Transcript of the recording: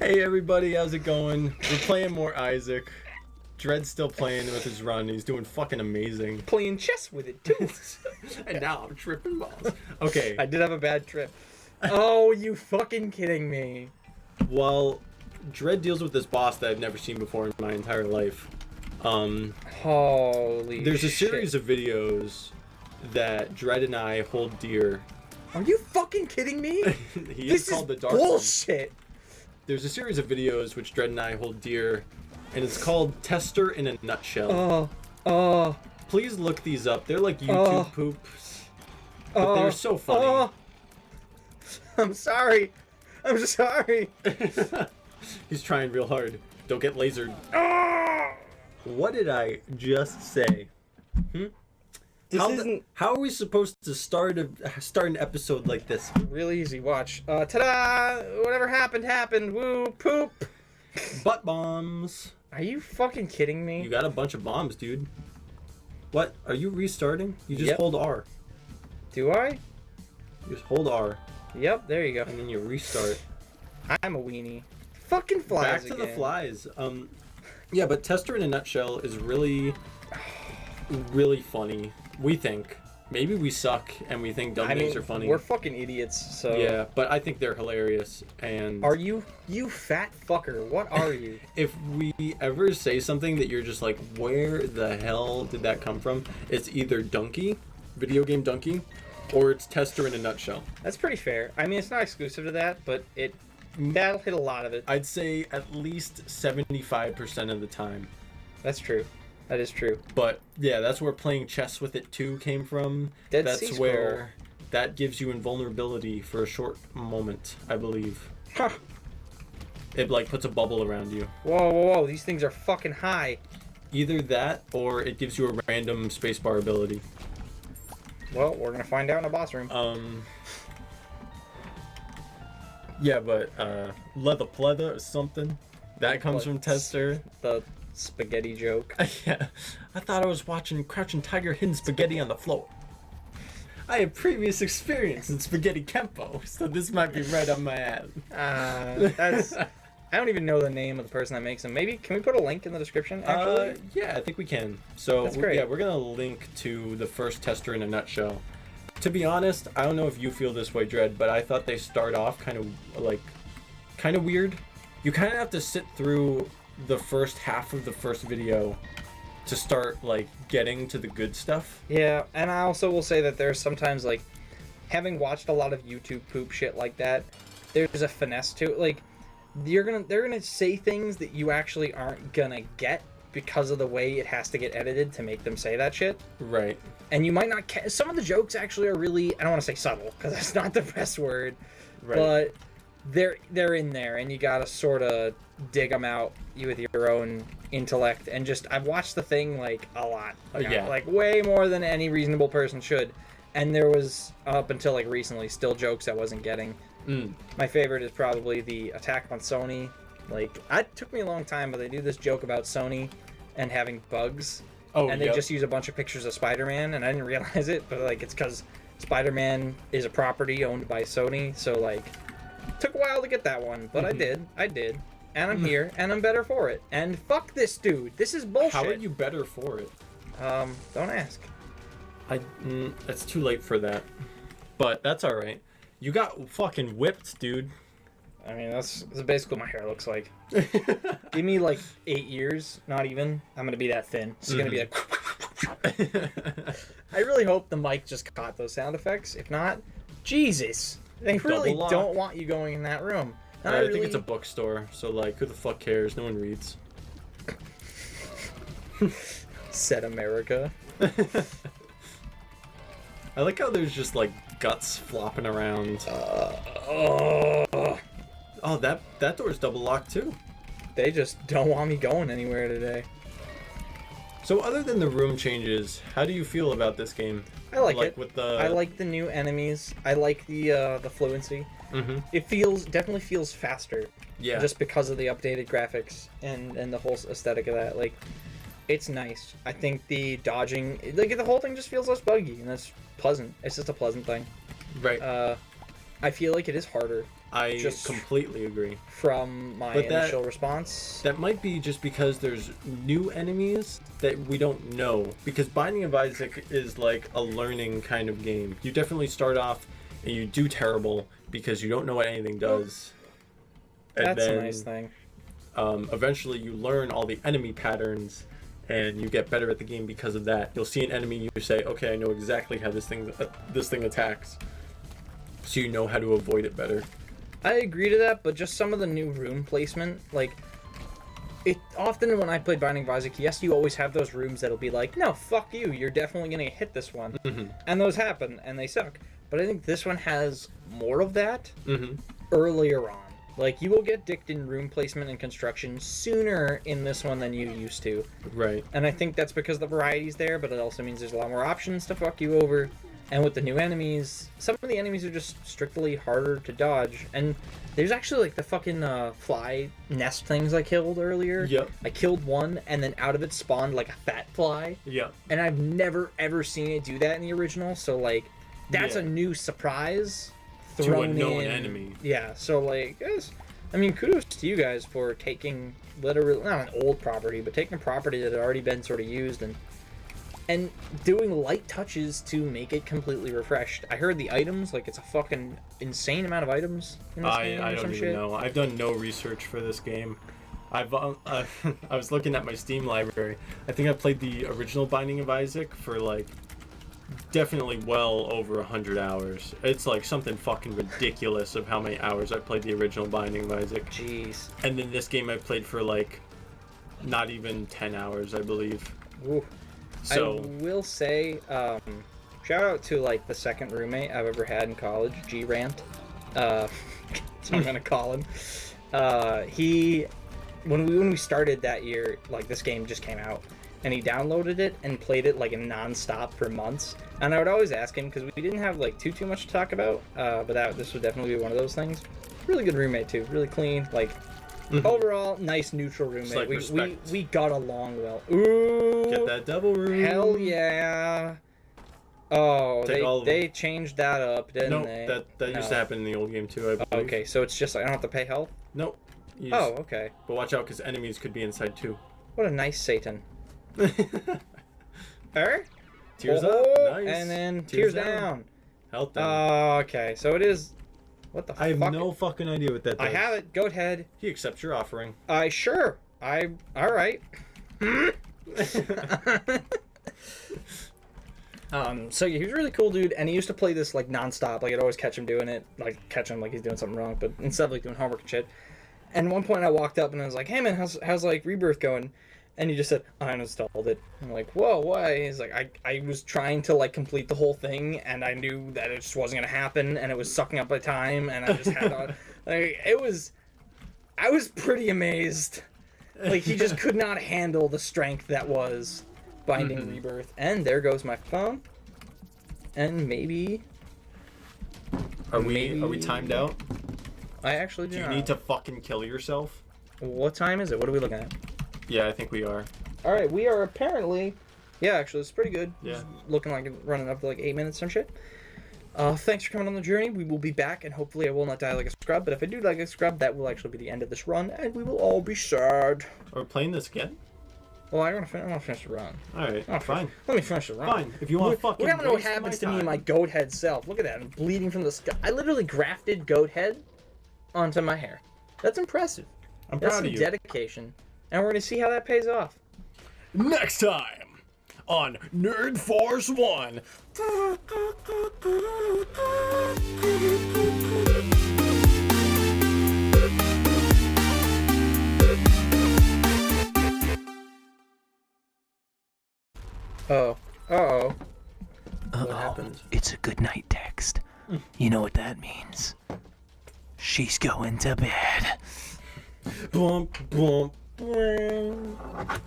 Hey everybody, how's it going? We're playing more Isaac. Dread's still playing with his run. He's doing fucking amazing. Playing chess with it too. And now I'm tripping balls. Okay. I did have a bad trip. Oh, you fucking kidding me? Well, Dread deals with this boss that I've never seen before in my entire life. Holy There's a shit. series of videos that Dread and I hold dear. Are you fucking kidding me? This is called the Dark bullshit. One. There's a series of videos which Dread and I hold dear, and it's called Tester in a Nutshell. Please look these up. They're like YouTube poops, but they're so funny. I'm sorry. I'm sorry. He's trying real hard. Don't get lasered. What did I just say? How are we supposed to start an episode like this? Real easy. Watch. Ta-da! Whatever happened, happened. Woo! Poop! Butt bombs. Are you fucking kidding me? You got a bunch of bombs, dude. What? Are you restarting? You just hold R. Do I? You just hold R. Yep, there you go. And then you restart. I'm a weenie. Fucking flies Back to again. the flies. Yeah, but Tester in a Nutshell is really, really funny. We think. Maybe we suck and we think dumb things are funny. We're fucking idiots, so... Yeah, but I think they're hilarious, and... Are you? You fat fucker. What are you? If we ever say something that you're just like, where the hell did that come from? It's either Donkey, video game Donkey, or it's Tester in a Nutshell. That's pretty fair. I mean, it's not exclusive to that, but that'll hit a lot of it. I'd say at least 75% of the time. That's true. That is true. But yeah, that's where playing chess with it too came from. That's where that gives you invulnerability for a short moment, I believe. Huh. It like puts a bubble around you. Whoa, whoa, whoa! These things are fucking high. Either that, or it gives you a random spacebar ability. Well, we're gonna find out in a boss room. Yeah, but leather pleather or something that comes from Tester. The spaghetti joke. Yeah, I thought I was watching Crouching Tiger, Hidden Spaghetti on the floor. I have previous experience in spaghetti kempo, so this might be right up my alley. That's. I don't even know the name of the person that makes them. Maybe can we put a link in the description? Actually, yeah, I think we can. So that's great. Yeah, we're gonna link to the first Tester in a Nutshell. To be honest, I don't know if you feel this way, Dread, but I thought they start off kind of weird. You kind of have to sit through the first half of the first video to start like getting to the good stuff. Yeah, and I also will say that there's sometimes like, having watched a lot of YouTube poop shit like that, there's a finesse to it. Like, they're gonna say things that you actually aren't gonna get because of the way it has to get edited to make them say that shit. Right. And you might not some of the jokes actually are really, I don't want to say subtle because that's not the best word, right. But they're in there, and you gotta sort of dig them out with your own intellect. And just, I've watched the thing like a lot, like way more than any reasonable person should. And there was, up until like recently, still jokes I wasn't getting. My favorite is probably the attack on Sony. Like, it took me a long time, but they do this joke about Sony and having bugs. And they just use a bunch of pictures of Spider-Man, and I didn't realize it, but like, it's because Spider-Man is a property owned by Sony, so like, took a while to get that one, but I did, and I'm here, and I'm better for it. And fuck this dude, this is bullshit. How are you better for it? Don't ask. It's too late for that, but that's all right. You got fucking whipped, dude. I mean, that's basically what my hair looks like. Give me like 8 years, not even. I'm gonna be that thin. It's gonna be like. I really hope the mic just caught those sound effects. If not, Jesus, they really don't want you going in that room. I think it's a bookstore, so like, who the fuck cares? No one reads. Said America. I like how there's just like guts flopping around. Oh, that door's double locked too. They just don't want me going anywhere today. So other than the room changes, how do you feel about this game? I like it. I like the new enemies. I like the fluency. It definitely feels faster. Yeah. Just because of the updated graphics and the whole aesthetic of that. Like, it's nice. I think the dodging, like, the whole thing just feels less buggy, and that's pleasant. It's just a pleasant thing. Right. I feel like it is harder. I Just completely agree. From my initial response. That might be just because there's new enemies that we don't know. Because Binding of Isaac is like a learning kind of game. You definitely start off and you do terrible because you don't know what anything does. And That's then, a nice thing. Eventually you learn all the enemy patterns and you get better at the game because of that. You'll see an enemy, you say, okay, I know exactly how this thing attacks. So you know how to avoid it better. I agree to that, but just some of the new room placement, like, it often when I played Binding of Isaac, yes, you always have those rooms that'll be like, no, fuck you, you're definitely gonna hit this one. Mm-hmm. And those happen, and they suck. But I think this one has more of that Mm-hmm. earlier on. Like, you will get dicked in room placement and construction sooner in this one than you used to. Right. And I think that's because the variety's there, but it also means there's a lot more options to fuck you over. And with the new enemies, some of the enemies are just strictly harder to dodge. And there's actually like the fucking fly nest things I killed earlier. Yep. I killed one, and then out of it spawned like a fat fly. Yep. And I've never ever seen it do that in the original. So like, that's a new surprise thrown to a known in. enemy. Yeah. So like, guys, I mean, kudos to you guys for taking literally not an old property, but taking a property that had already been sort of used and doing light touches to make it completely refreshed. I heard the items, like, it's a fucking insane amount of items in this game. I don't even know. I've done no research for this game. I was looking at my Steam library. I think I played the original Binding of Isaac for, like, definitely well over 100 hours. It's, like, something fucking ridiculous of how many hours I played the original Binding of Isaac. Jeez. And then this game I played for, like, not even 10 hours, I believe. Ooh. So, I will say, shout out to like the second roommate I've ever had in college, G Rant. That's what I'm gonna call him. When we started that year, like this game just came out, and he downloaded it and played it like non-stop for months. And I would always ask him because we didn't have like too much to talk about, but this would definitely be one of those things. Really good roommate too, really clean, like. Mm-hmm. Overall, nice neutral roommate. Like we got along well. Ooh, get that double room. Hell yeah! Oh, they changed that up, didn't they? No, that used to happen in the old game too, I believe. Okay, so it's just I don't have to pay health. Nope. Okay. But watch out, because enemies could be inside too. What a nice Satan. Tears up, nice. And then tears down. Health down. Okay, so it is. What the fuck? I have no fucking idea what that does. I have it. Goat head. He accepts your offering. Sure. Alright. So yeah, he was a really cool dude, and he used to play this like non-stop. Like I'd always catch him doing it, like catch him like he's doing something wrong, but instead of like doing homework and shit. And at one point I walked up and I was like, "Hey man, how's like Rebirth going?" And he just said, "I uninstalled it." I'm like, "Whoa, why?" He's like, I was trying to like complete the whole thing, and I knew that it just wasn't gonna happen, and it was sucking up my time, and I just had to, like, I was pretty amazed. Like he just could not handle the strength that was Binding Rebirth. And there goes my phone. And maybe are we timed out? I actually do. Do you need to fucking kill yourself? What time is it? What are we looking at? Yeah, I think we are. Alright, we are apparently... Yeah, actually, it's pretty good. Yeah. It's looking like running up to like 8 minutes, some shit. Thanks for coming on the journey. We will be back, and hopefully I will not die like a scrub, but if I do die like a scrub, that will actually be the end of this run, and we will all be sad. Are we playing this again? Well, I want to finish the run. Alright, fine. Let me finish the run. Fine, if you want to fucking We're gonna know what happens to me and my goat head self. Look at that, I'm bleeding from the sky. I literally grafted goat head onto my hair. That's impressive. I'm proud of you. That's some dedication. And we're going to see how that pays off. Next time on Nerd Force 1. Uh-oh. What happened? It's a good night text. You know what that means. She's going to bed. Bump, bump, bump.